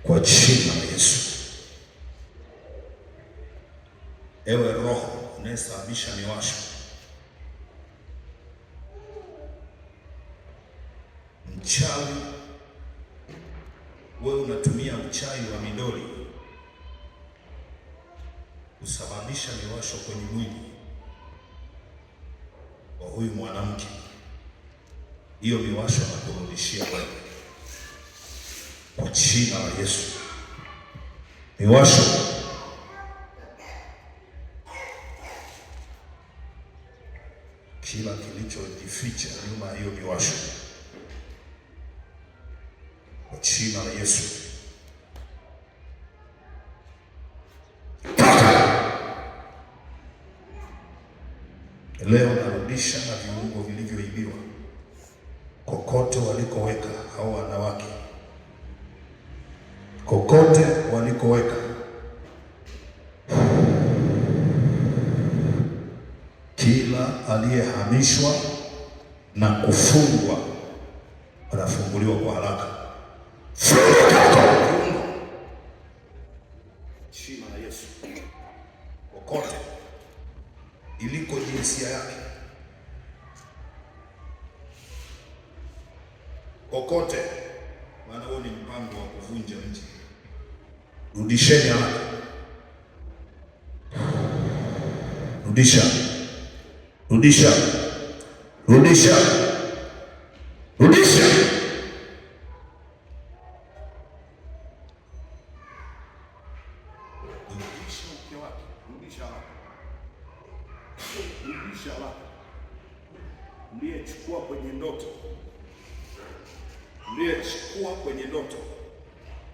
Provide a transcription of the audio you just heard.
kwa jina la Yesu. Ewe roho unayesababisha miwasho, mchawi, wewe unatumia uchawi wa midoli kusababisha miwasho kwenye mwili wa huyu mwanamke. Hiyo miwasho nakurudishia wewe kwa jina la Yesu. Miwasho kila kilichojificha nyuma ya hiyo miwasho kwa jina la Yesu. Leo narudisha na viungo vilivyoibiwa kokote walikoweka hao wanawake, kokote walikoweka. Kila aliyehamishwa na kufungwa anafunguliwa kwa haraka. Jina la Yesu. Kokote iliko jinsia yake, kokote, maana huo ni mpango wa kuvunja mji. Rudisheni haraka, rudisha, rudisha, rudisha, rudisha. Rudisha haraka. Uliyechukua kwenye ndoto, uliyechukua kwenye ndoto